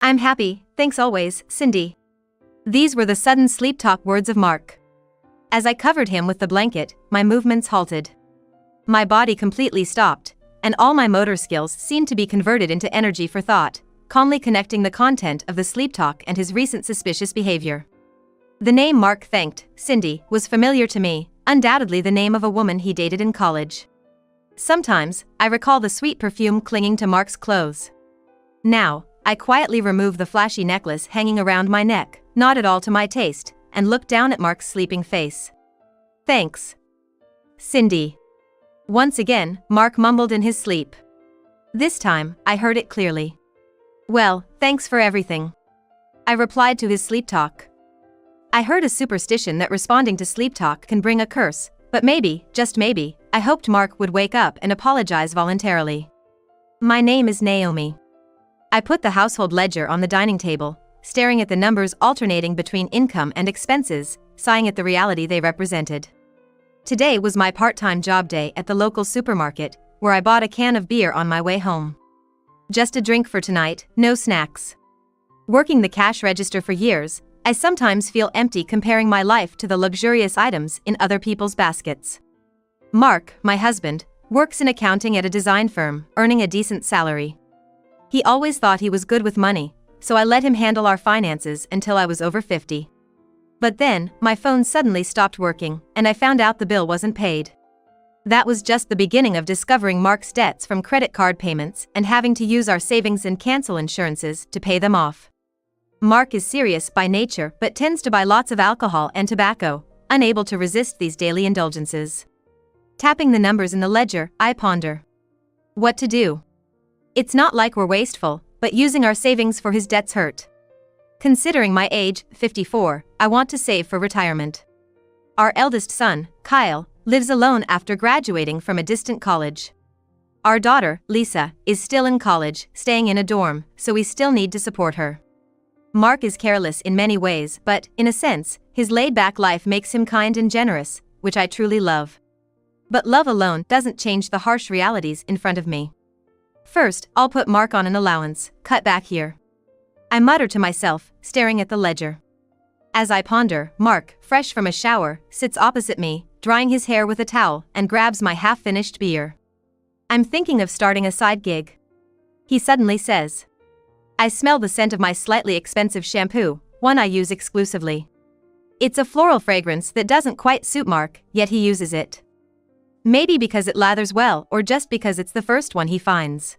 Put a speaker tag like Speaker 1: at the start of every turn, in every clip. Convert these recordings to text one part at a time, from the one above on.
Speaker 1: I'm happy, thanks always, Cindy. These were the sudden sleep-talk words of Mark. As I covered him with the blanket, my movements halted. My body completely stopped, and all my motor skills seemed to be converted into energy for thought, calmly connecting the content of the sleep talk and his recent suspicious behavior. The name Mark thanked, Cindy, was familiar to me, undoubtedly the name of a woman he dated in college. Sometimes, I recall the sweet perfume clinging to Mark's clothes. Now, I quietly remove the flashy necklace hanging around my neck, not at all to my taste, and look down at Mark's sleeping face. Thanks, Cindy. Once again, Mark mumbled in his sleep. This time, I heard it clearly. Well, thanks for everything, I replied to his sleep talk. I heard a superstition that responding to sleep talk can bring a curse, but maybe, just maybe, I hoped Mark would wake up and apologize voluntarily. My name is Naomi. I put the household ledger on the dining table, staring at the numbers alternating between income and expenses, sighing at the reality they represented. Today was my part-time job day at the local supermarket, where I bought a can of beer on my way home. Just a drink for tonight, no snacks. Working the cash register for years, I sometimes feel empty comparing my life to the luxurious items in other people's baskets. Mark, my husband, works in accounting at a design firm, earning a decent salary. He always thought he was good with money, so I let him handle our finances until I was over 50. But then, my phone suddenly stopped working, and I found out the bill wasn't paid. That was just the beginning of discovering Mark's debts from credit card payments and having to use our savings and cancel insurances to pay them off. Mark is serious by nature but tends to buy lots of alcohol and tobacco, unable to resist these daily indulgences. Tapping the numbers in the ledger, I ponder what to do. It's not like we're wasteful, but using our savings for his debts hurt. Considering my age, 54, I want to save for retirement. Our eldest son, Kyle, lives alone after graduating from a distant college. Our daughter, Lisa, is still in college, staying in a dorm, so we still need to support her. Mark is careless in many ways, but, in a sense, his laid-back life makes him kind and generous, which I truly love. But love alone doesn't change the harsh realities in front of me. First, I'll put Mark on an allowance, cut back here. I mutter to myself, staring at the ledger. As I ponder, Mark, fresh from a shower, sits opposite me, drying his hair with a towel, and grabs my half-finished beer. I'm thinking of starting a side gig, he suddenly says. I smell the scent of my slightly expensive shampoo, one I use exclusively. It's a floral fragrance that doesn't quite suit Mark, yet he uses it. Maybe because it lathers well or just because it's the first one he finds.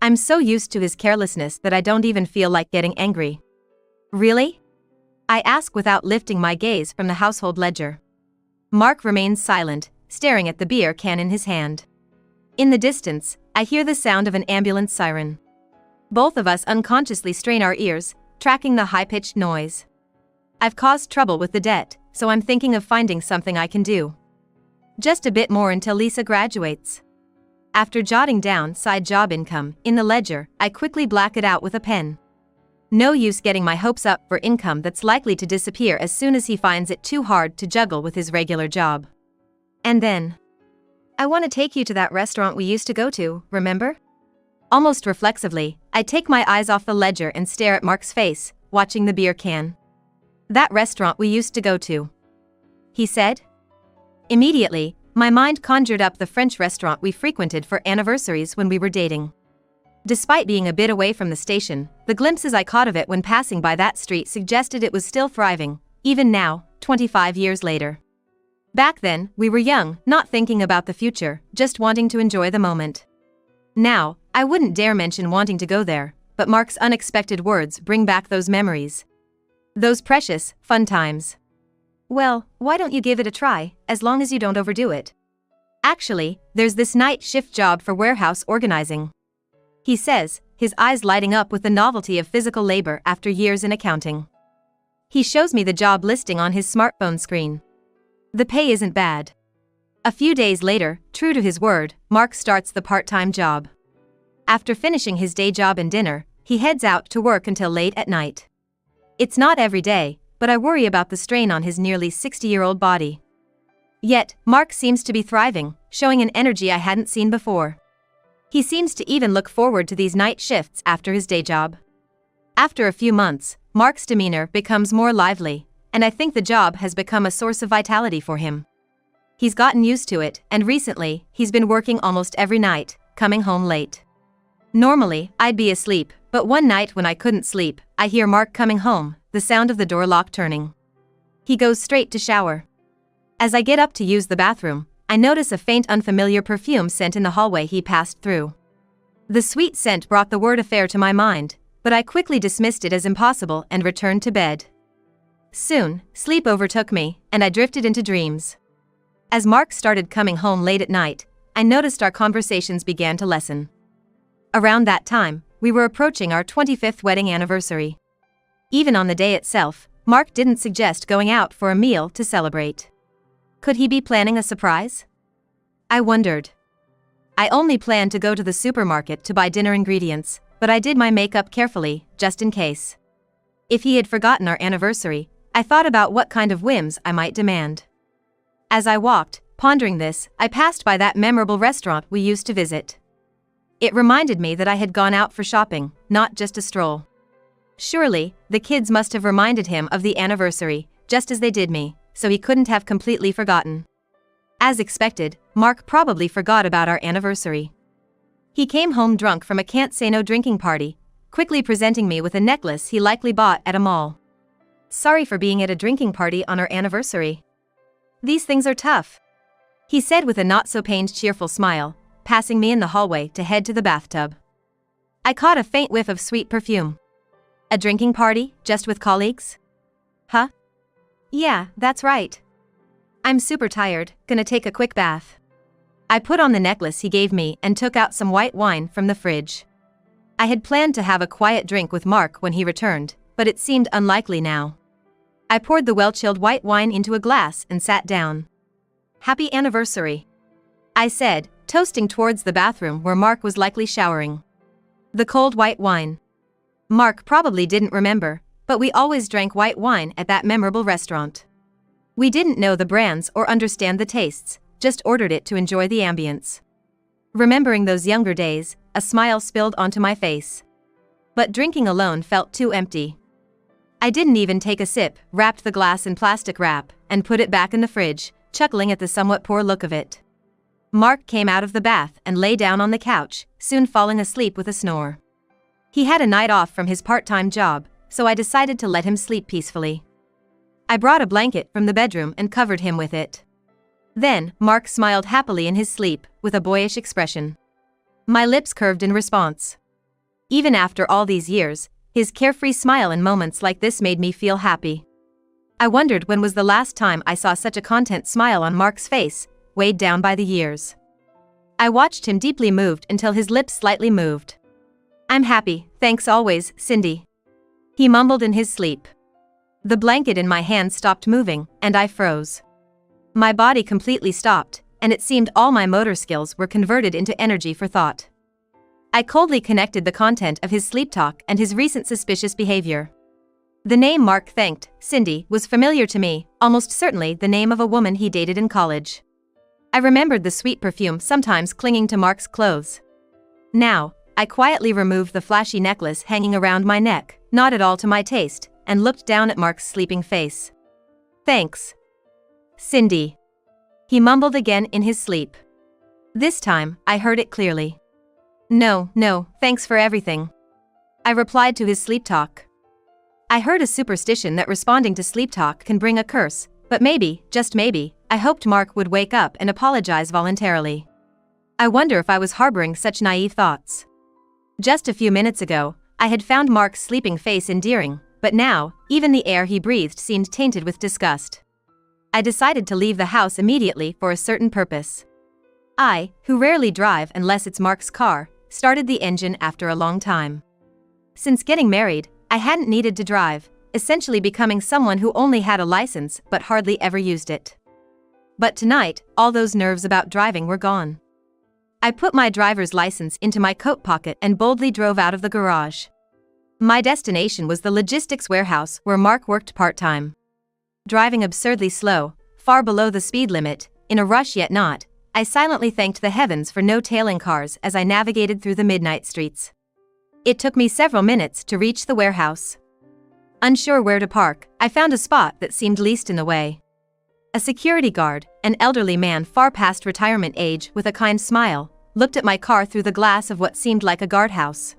Speaker 1: I'm so used to his carelessness that I don't even feel like getting angry. Really? I ask without lifting my gaze from the household ledger. Mark remains silent, staring at the beer can in his hand. In the distance, I hear the sound of an ambulance siren. Both of us unconsciously strain our ears, tracking the high-pitched noise. I've caused trouble with the debt, so I'm thinking of finding something I can do. Just a bit more until Lisa graduates. After jotting down side job income in the ledger, I quickly black it out with a pen. No use getting my hopes up for income that's likely to disappear as soon as he finds it too hard to juggle with his regular job. And then, I want to take you to that restaurant we used to go to, remember? Almost reflexively, I take my eyes off the ledger and stare at Mark's face, watching the beer can. That restaurant we used to go to, he said. Immediately, my mind conjured up the French restaurant we frequented for anniversaries when we were dating. Despite being a bit away from the station, the glimpses I caught of it when passing by that street suggested it was still thriving, even now, 25 years later. Back then, we were young, not thinking about the future, just wanting to enjoy the moment. Now, I wouldn't dare mention wanting to go there, but Mark's unexpected words bring back those memories. Those precious, fun times. Well, why don't you give it a try, as long as you don't overdo it? Actually, there's this night shift job for warehouse organizing, he says, his eyes lighting up with the novelty of physical labor after years in accounting. He shows me the job listing on his smartphone screen. The pay isn't bad. A few days later, true to his word, Mark starts the part-time job. After finishing his day job and dinner, he heads out to work until late at night. It's not every day, but I worry about the strain on his nearly 60-year-old body. Yet, Mark seems to be thriving, showing an energy I hadn't seen before. He seems to even look forward to these night shifts after his day job. After a few months, Mark's demeanor becomes more lively, and I think the job has become a source of vitality for him. He's gotten used to it, and recently, he's been working almost every night, coming home late. Normally, I'd be asleep, but one night when I couldn't sleep, I hear Mark coming home, the sound of the door lock turning. He goes straight to shower. As I get up to use the bathroom, I notice a faint unfamiliar perfume scent in the hallway he passed through. The sweet scent brought the word affair to my mind, but I quickly dismissed it as impossible and returned to bed. Soon, sleep overtook me, and I drifted into dreams. As Mark started coming home late at night, I noticed our conversations began to lessen. Around that time, we were approaching our 25th wedding anniversary. Even on the day itself, Mark didn't suggest going out for a meal to celebrate. Could he be planning a surprise? I wondered. I only planned to go to the supermarket to buy dinner ingredients, but I did my makeup carefully, just in case. If he had forgotten our anniversary, I thought about what kind of whims I might demand. As I walked, pondering this, I passed by that memorable restaurant we used to visit. It reminded me that I had gone out for shopping, not just a stroll. Surely, the kids must have reminded him of the anniversary, just as they did me, so he couldn't have completely forgotten. As expected, Mark probably forgot about our anniversary. He came home drunk from a can't-say-no drinking party, quickly presenting me with a necklace he likely bought at a mall. Sorry for being at a drinking party on our anniversary. These things are tough, he said with a not-so-pained cheerful smile, passing me in the hallway to head to the bathtub. I caught a faint whiff of sweet perfume. A drinking party, just with colleagues? Huh? Yeah, that's right. I'm super tired, gonna take a quick bath. I put on the necklace he gave me and took out some white wine from the fridge. I had planned to have a quiet drink with Mark when he returned, but it seemed unlikely now. I poured the well-chilled white wine into a glass and sat down. Happy anniversary, I said, toasting towards the bathroom where Mark was likely showering. The cold white wine. Mark probably didn't remember, but we always drank white wine at that memorable restaurant. We didn't know the brands or understand the tastes, just ordered it to enjoy the ambience. Remembering those younger days, a smile spilled onto my face. But drinking alone felt too empty. I didn't even take a sip, wrapped the glass in plastic wrap, and put it back in the fridge, chuckling at the somewhat poor look of it. Mark came out of the bath and lay down on the couch, soon falling asleep with a snore. He had a night off from his part-time job, so I decided to let him sleep peacefully. I brought a blanket from the bedroom and covered him with it. Then, Mark smiled happily in his sleep, with a boyish expression. My lips curved in response. Even after all these years, his carefree smile in moments like this made me feel happy. I wondered when was the last time I saw such a content smile on Mark's face, weighed down by the years. I watched him deeply moved until his lips slightly moved. I'm happy, thanks always, Cindy. He mumbled in his sleep. The blanket in my hand stopped moving, and I froze. My body completely stopped, and it seemed all my motor skills were converted into energy for thought. I coldly connected the content of his sleep talk and his recent suspicious behavior. The name Mark thanked, Cindy, was familiar to me, almost certainly the name of a woman he dated in college. I remembered the sweet perfume sometimes clinging to Mark's clothes. Now, I quietly removed the flashy necklace hanging around my neck, not at all to my taste, and looked down at Mark's sleeping face. Thanks, Cindy, he mumbled again in his sleep. This time, I heard it clearly. No, thanks for everything, I replied to his sleep talk. I heard a superstition that responding to sleep talk can bring a curse, but maybe, just maybe, I hoped Mark would wake up and apologize voluntarily. I wonder if I was harboring such naive thoughts. Just a few minutes ago, I had found Mark's sleeping face endearing, but now, even the air he breathed seemed tainted with disgust. I decided to leave the house immediately for a certain purpose. I, who rarely drive unless it's Mark's car, started the engine after a long time. Since getting married, I hadn't needed to drive, essentially becoming someone who only had a license but hardly ever used it. But tonight, all those nerves about driving were gone. I put my driver's license into my coat pocket and boldly drove out of the garage. My destination was the logistics warehouse where Mark worked part-time. Driving absurdly slow, far below the speed limit, in a rush yet not, I silently thanked the heavens for no tailing cars as I navigated through the midnight streets. It took me several minutes to reach the warehouse. Unsure where to park, I found a spot that seemed least in the way. A security guard, an elderly man far past retirement age with a kind smile, looked at my car through the glass of what seemed like a guardhouse.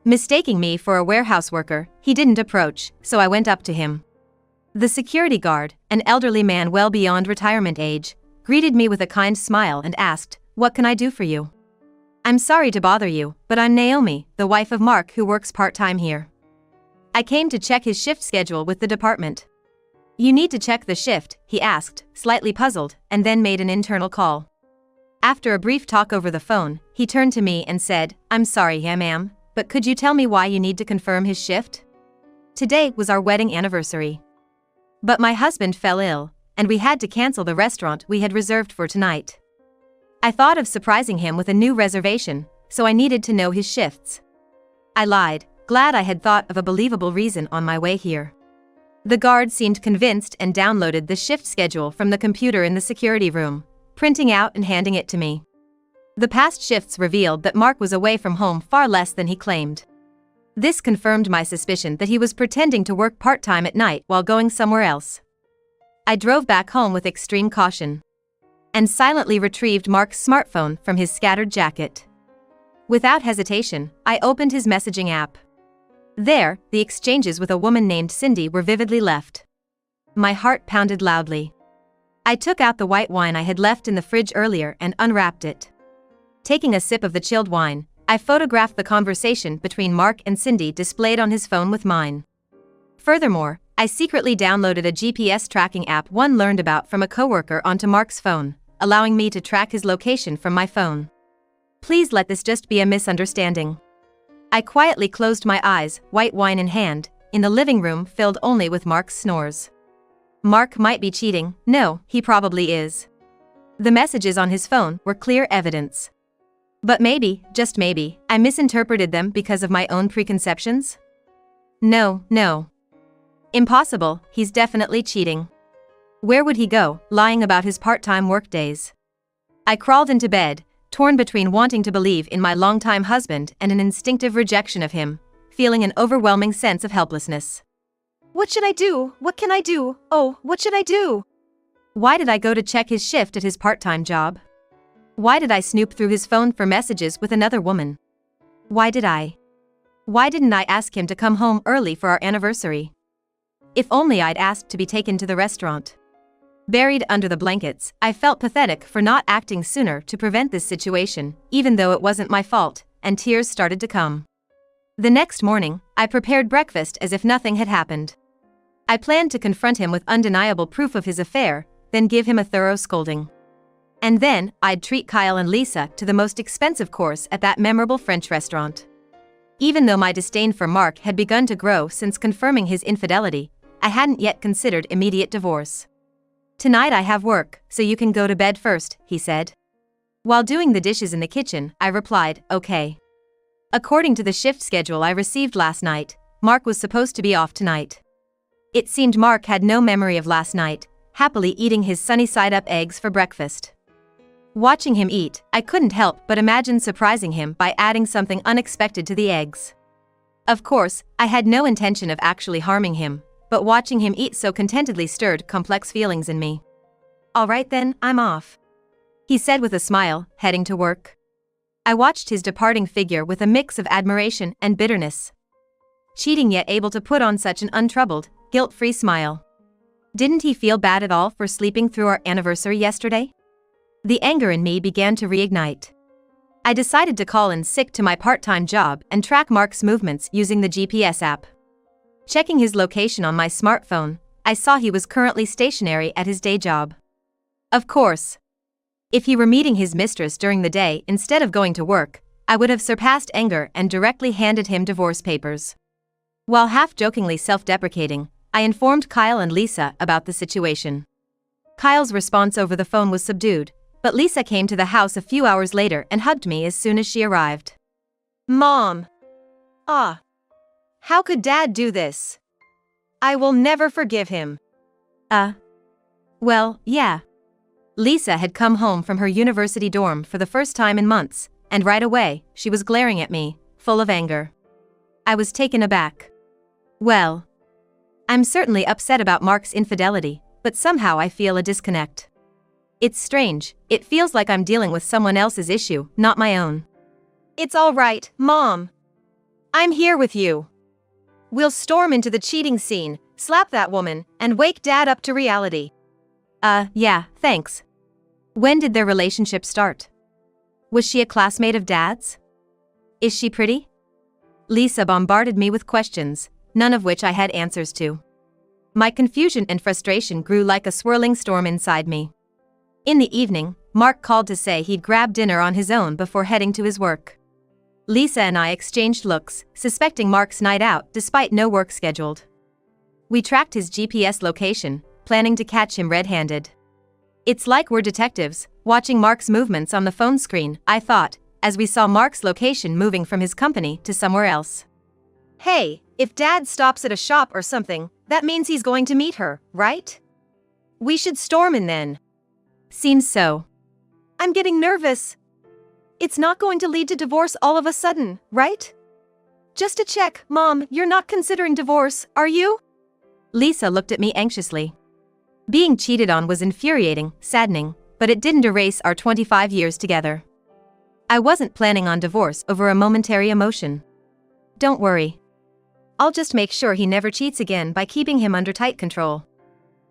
Speaker 1: Mistaking me for a warehouse worker, he didn't approach, so I went up to him. The security guard, an elderly man well beyond retirement age, greeted me with a kind smile and asked, "What can I do for you?" "I'm sorry to bother you, but I'm Naomi, the wife of Mark who works part-time here. I came to check his shift schedule with the department." "You need to check the shift," he asked, slightly puzzled, and then made an internal call. After a brief talk over the phone, he turned to me and said, "I'm sorry, ma'am, but could you tell me why you need to confirm his shift?" Today was our wedding anniversary. But my husband fell ill, and we had to cancel the restaurant we had reserved for tonight. I thought of surprising him with a new reservation, so I needed to know his shifts. I lied, glad I had thought of a believable reason on my way here. The guard seemed convinced and downloaded the shift schedule from the computer in the security room, printing out and handing it to me. The past shifts revealed that Mark was away from home far less than he claimed. This confirmed my suspicion that he was pretending to work part-time at night while going somewhere else. I drove back home with extreme caution and silently retrieved Mark's smartphone from his scattered jacket. Without hesitation, I opened his messaging app. There, the exchanges with a woman named Cindy were vividly left. My heart pounded loudly. I took out the white wine I had left in the fridge earlier and unwrapped it. Taking a sip of the chilled wine, I photographed the conversation between Mark and Cindy displayed on his phone with mine. Furthermore, I secretly downloaded a GPS tracking app one learned about from a coworker onto Mark's phone, allowing me to track his location from my phone. Please let this just be a misunderstanding. I quietly closed my eyes, white wine in hand, in the living room filled only with Mark's snores. Mark might be cheating. No, he probably is. The messages on his phone were clear evidence. But maybe, just maybe, I misinterpreted them because of my own preconceptions? No. Impossible, he's definitely cheating. Where would he go, lying about his part-time workdays? I crawled into bed, torn between wanting to believe in my longtime husband and an instinctive rejection of him, feeling an overwhelming sense of helplessness. What should I do? What can I do? Oh, what should I do? Why did I go to check his shift at his part-time job? Why did I snoop through his phone for messages with another woman? Why didn't I ask him to come home early for our anniversary? If only I'd asked to be taken to the restaurant. Buried under the blankets, I felt pathetic for not acting sooner to prevent this situation, even though it wasn't my fault, and tears started to come. The next morning, I prepared breakfast as if nothing had happened. I planned to confront him with undeniable proof of his affair, then give him a thorough scolding. And then, I'd treat Kyle and Lisa to the most expensive course at that memorable French restaurant. Even though my disdain for Mark had begun to grow since confirming his infidelity, I hadn't yet considered immediate divorce. "Tonight I have work, so you can go to bed first," he said. While doing the dishes in the kitchen, I replied, "Okay." According to the shift schedule I received last night, Mark was supposed to be off tonight. It seemed Mark had no memory of last night, happily eating his sunny-side-up eggs for breakfast. Watching him eat, I couldn't help but imagine surprising him by adding something unexpected to the eggs. Of course, I had no intention of actually harming him, but watching him eat so contentedly stirred complex feelings in me. "All right then, I'm off," he said with a smile, heading to work. I watched his departing figure with a mix of admiration and bitterness. Cheating yet able to put on such an untroubled, guilt-free smile. Didn't he feel bad at all for sleeping through our anniversary yesterday? The anger in me began to reignite. I decided to call in sick to my part-time job and track Mark's movements using the GPS app. Checking his location on my smartphone, I saw he was currently stationary at his day job. Of course. If he were meeting his mistress during the day instead of going to work, I would have surpassed anger and directly handed him divorce papers. While half-jokingly self-deprecating, I informed Kyle and Lisa about the situation. Kyle's response over the phone was subdued, but Lisa came to the house a few hours later and hugged me as soon as she arrived. "Mom! How could Dad do this? I will never forgive him." Well, yeah. Lisa had come home from her university dorm for the first time in months, and right away, she was glaring at me, full of anger. I was taken aback. Well, I'm certainly upset about Mark's infidelity, but somehow I feel a disconnect. It's strange, it feels like I'm dealing with someone else's issue, not my own. It's all right, Mom. I'm here with you. We'll storm into the cheating scene, slap that woman, and wake Dad up to reality. Yeah, thanks. When did their relationship start? Was she a classmate of Dad's? Is she pretty? Lisa bombarded me with questions, none of which I had answers to. My confusion and frustration grew like a swirling storm inside me. In the evening, Mark called to say he'd grab dinner on his own before heading to his work. Lisa and I exchanged looks, suspecting Mark's night out despite no work scheduled. We tracked his GPS location, planning to catch him red-handed. It's like we're detectives, watching Mark's movements on the phone screen, I thought, as we saw Mark's location moving from his company to somewhere else. Hey, if Dad stops at a shop or something, that means he's going to meet her, right? We should storm in then. Seems so. I'm getting nervous. It's not going to lead to divorce all of a sudden, right? Just to check, Mom, you're not considering divorce, are you? Lisa looked at me anxiously. Being cheated on was infuriating, saddening, but it didn't erase our 25 years together. I wasn't planning on divorce over a momentary emotion. Don't worry. I'll just make sure he never cheats again by keeping him under tight control.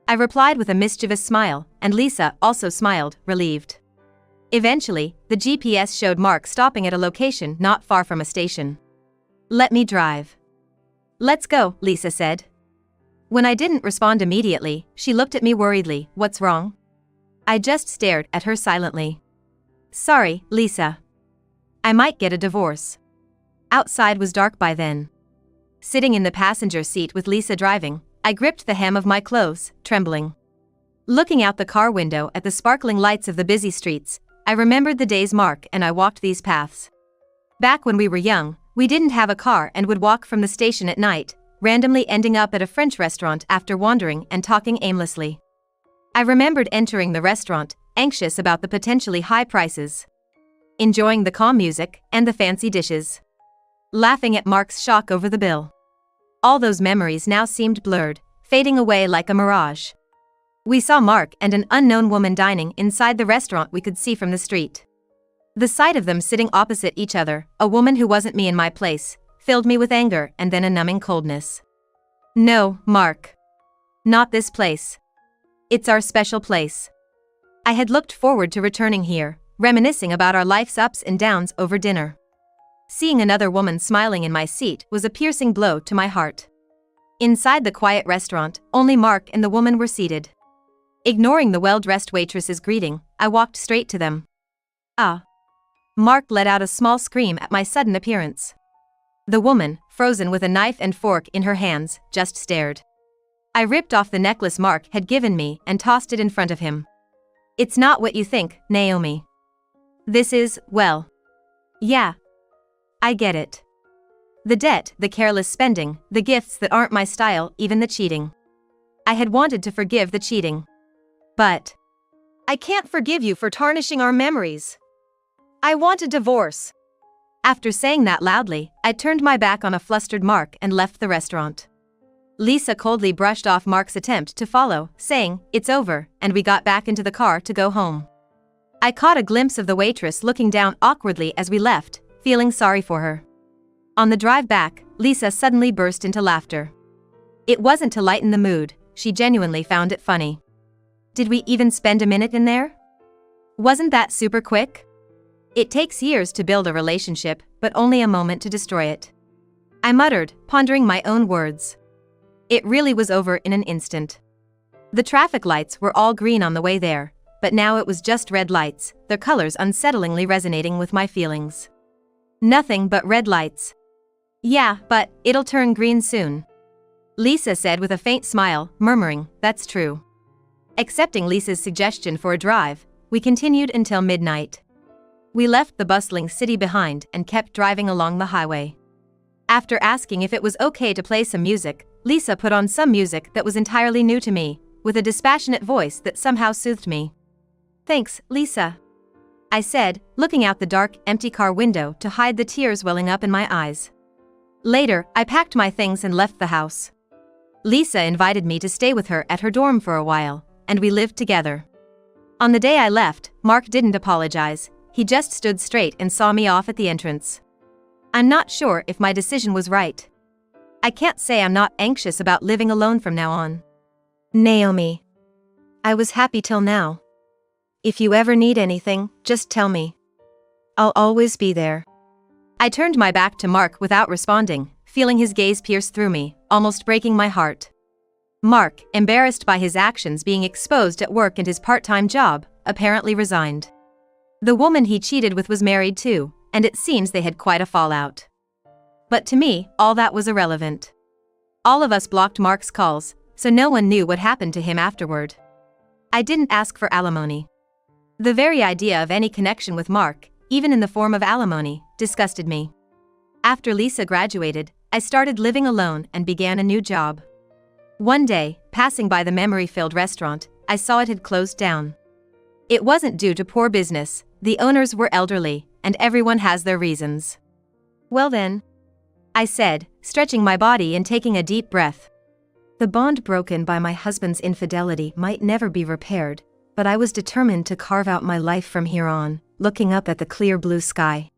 Speaker 1: I replied with a mischievous smile, and Lisa also smiled, relieved. Eventually, the GPS showed Mark stopping at a location not far from a station. Let me drive. Let's go, Lisa said. When I didn't respond immediately, she looked at me worriedly. What's wrong? I just stared at her silently. Sorry, Lisa. I might get a divorce. Outside was dark by then. Sitting in the passenger seat with Lisa driving, I gripped the hem of my clothes, trembling. Looking out the car window at the sparkling lights of the busy streets, I remembered the days Mark and I walked these paths. Back when we were young, we didn't have a car and would walk from the station at night, randomly ending up at a French restaurant after wandering and talking aimlessly. I remembered entering the restaurant, anxious about the potentially high prices. Enjoying the calm music and the fancy dishes. Laughing at Mark's shock over the bill. All those memories now seemed blurred, fading away like a mirage. We saw Mark and an unknown woman dining inside the restaurant we could see from the street. The sight of them sitting opposite each other, a woman who wasn't me in my place, filled me with anger and then a numbing coldness. No, Mark. Not this place. It's our special place. I had looked forward to returning here, reminiscing about our life's ups and downs over dinner. Seeing another woman smiling in my seat was a piercing blow to my heart. Inside the quiet restaurant, only Mark and the woman were seated. Ignoring the well-dressed waitress's greeting, I walked straight to them. Ah. Mark let out a small scream at my sudden appearance. The woman, frozen with a knife and fork in her hands, just stared. I ripped off the necklace Mark had given me and tossed it in front of him. It's not what you think, Naomi. This is, well. Yeah. I get it. The debt, the careless spending, the gifts that aren't my style, even the cheating. I had wanted to forgive the cheating. But I can't forgive you for tarnishing our memories. I want a divorce. After saying that loudly, I turned my back on a flustered Mark and left the restaurant. Lisa coldly brushed off Mark's attempt to follow, saying, "It's over," and we got back into the car to go home. I caught a glimpse of the waitress looking down awkwardly as we left, feeling sorry for her. On the drive back, Lisa suddenly burst into laughter. It wasn't to lighten the mood, she genuinely found it funny. Did we even spend a minute in there? Wasn't that super quick? It takes years to build a relationship, but only a moment to destroy it. I muttered, pondering my own words. It really was over in an instant. The traffic lights were all green on the way there, but now it was just red lights, their colors unsettlingly resonating with my feelings. Nothing but red lights. Yeah, but it'll turn green soon. Lisa said with a faint smile, murmuring, "That's true." Accepting Lisa's suggestion for a drive, we continued until midnight. We left the bustling city behind and kept driving along the highway. After asking if it was okay to play some music, Lisa put on some music that was entirely new to me, with a dispassionate voice that somehow soothed me. "Thanks, Lisa," I said, looking out the dark, empty car window to hide the tears welling up in my eyes. Later, I packed my things and left the house. Lisa invited me to stay with her at her dorm for a while, and we lived together. On the day I left, Mark didn't apologize, he just stood straight and saw me off at the entrance. I'm not sure if my decision was right. I can't say I'm not anxious about living alone from now on. Naomi. I was happy till now. If you ever need anything, just tell me. I'll always be there. I turned my back to Mark without responding, feeling his gaze pierce through me, almost breaking my heart. Mark, embarrassed by his actions being exposed at work and his part-time job, apparently resigned. The woman he cheated with was married too, and it seems they had quite a fallout. But to me, all that was irrelevant. All of us blocked Mark's calls, so no one knew what happened to him afterward. I didn't ask for alimony. The very idea of any connection with Mark, even in the form of alimony, disgusted me. After Lisa graduated, I started living alone and began a new job. One day, passing by the memory-filled restaurant, I saw it had closed down. It wasn't due to poor business, the owners were elderly, and everyone has their reasons. Well then, I said, stretching my body and taking a deep breath. The bond broken by my husband's infidelity might never be repaired, but I was determined to carve out my life from here on, looking up at the clear blue sky.